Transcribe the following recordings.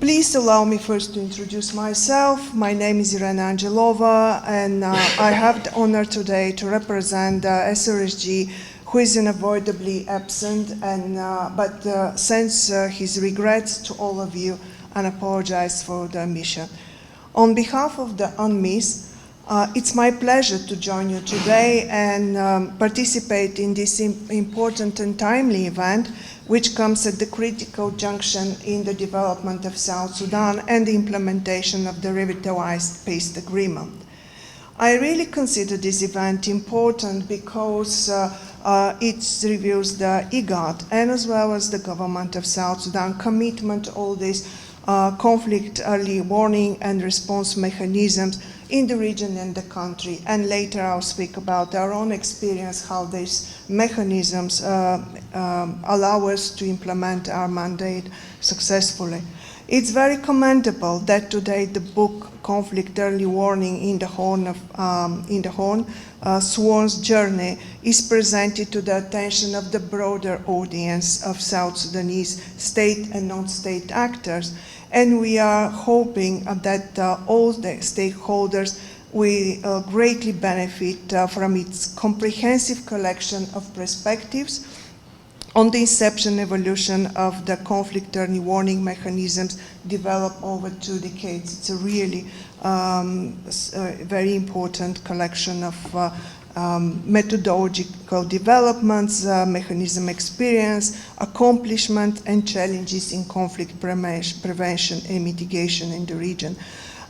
Please allow me first to introduce myself. My name is Irena Ajolova, and I have the honor today to represent SRSG, who is unavoidably absent, and but sends his regrets to all of you and apologize for the omission. On behalf of the UNMISS, it's my pleasure to join you today and participate in this important and timely event, which comes at the critical junction in the development of South Sudan and the implementation of the revitalized peace agreement. I really consider this event important because it reveals the IGAD and as well as the government of South Sudan commitment to all these conflict early warning and response mechanisms in the region and the country. And later I'll speak about our own experience, how these mechanisms allow us to implement our mandate successfully. It's very commendable that today the book Conflict Early Warning in the Horn, CEWARN's journey is presented to the attention of the broader audience of South Sudanese state and non-state actors. And we are hoping that all the stakeholders will greatly benefit from its comprehensive collection of perspectives on the inception and evolution of the conflict early warning mechanisms developed over 2 decades. It's a really very important collection of methodological developments, mechanism experience, accomplishment, and challenges in conflict prevention and mitigation in the region.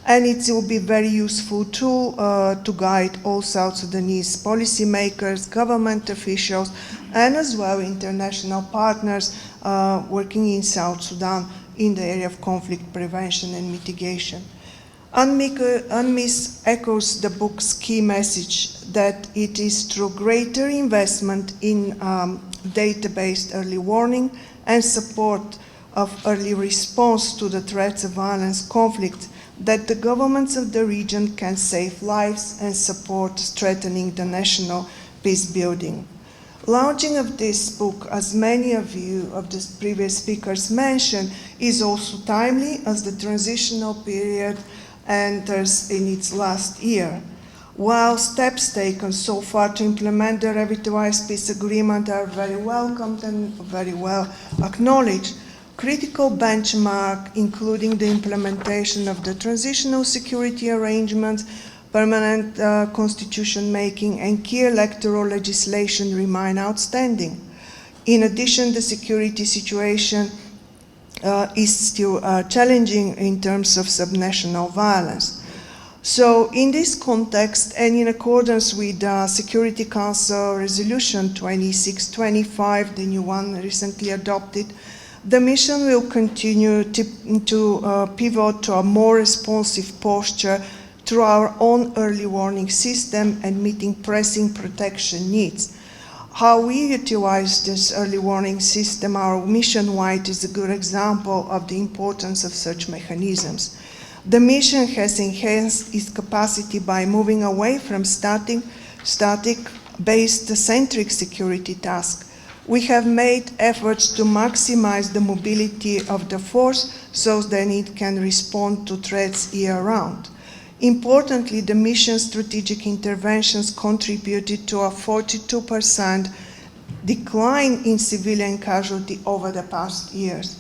And it will be a very useful tool to guide all South Sudanese policymakers, government officials, and as well international partners working in South Sudan in the area of conflict prevention and mitigation. UNMISS echoes the book's key message that it is through greater investment in data-based early warning and support of early response to the threats of violence, conflict, that the governments of the region can save lives and support strengthening the national peace building. Launching of this book, as many of you of the previous speakers mentioned, is also timely as the transitional period enters in its last year. While steps taken so far to implement the revitalized peace agreement are very welcomed and very well acknowledged, critical benchmark, including the implementation of the transitional security arrangements, permanent constitution making, and key electoral legislation remain outstanding. In addition, the security situation is still challenging in terms of subnational violence. So in this context, and in accordance with the Security Council Resolution 2625, the new one recently adopted, the mission will continue to pivot to a more responsive posture through our own early warning system and meeting pressing protection needs. How we utilize this early warning system, our mission-wide, is a good example of the importance of such mechanisms. The mission has enhanced its capacity by moving away from static-based centric security tasks. We have made efforts to maximize the mobility of the force so that it can respond to threats year-round. Importantly, the mission's strategic interventions contributed to a 42% decline in civilian casualty over the past years.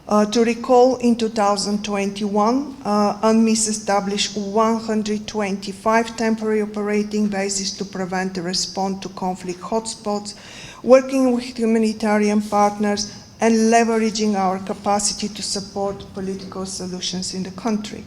To recall, in 2021, UNMISS established 125 temporary operating bases to prevent and respond to conflict hotspots, working with humanitarian partners and leveraging our capacity to support political solutions in the country.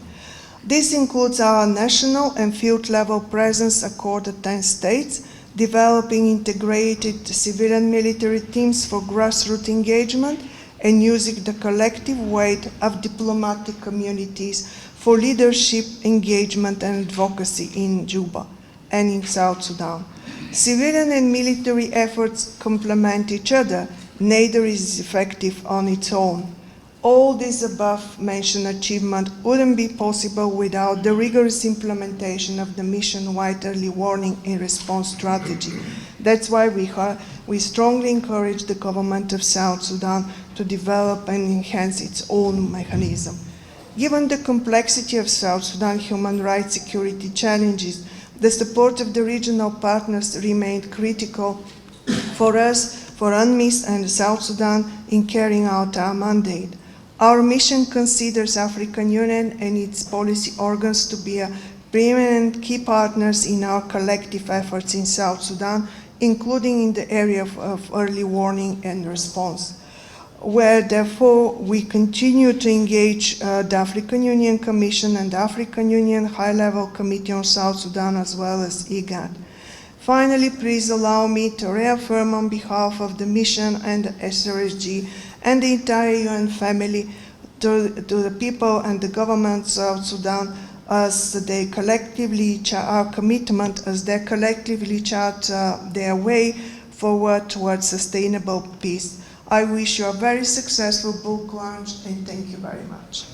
This includes our national and field-level presence across 10 states, developing integrated civilian military teams for grassroots engagement, and using the collective weight of diplomatic communities for leadership, engagement, and advocacy in Juba and in South Sudan. Civilian and military efforts complement each other. Neither is effective on its own. All these above-mentioned achievements wouldn't be possible without the rigorous implementation of the mission-wide early warning and response strategy. That's why we strongly encourage the government of South Sudan to develop and enhance its own mechanism. Given the complexity of South Sudan human rights security challenges, the support of the regional partners remained critical for us, for UNMISS and South Sudan in carrying out our mandate. Our mission considers African Union and its policy organs to be a preeminent key partners in our collective efforts in South Sudan, including in the area of early warning and response, where therefore we continue to engage the African Union Commission and the African Union High-Level Committee on South Sudan, as well as IGAD. Finally, please allow me to reaffirm on behalf of the mission and the SRSG and the entire UN family to the people and the government of South Sudan as they collectively, our commitment as they collectively chart their way forward towards sustainable peace. I wish you a very successful book launch, and thank you very much.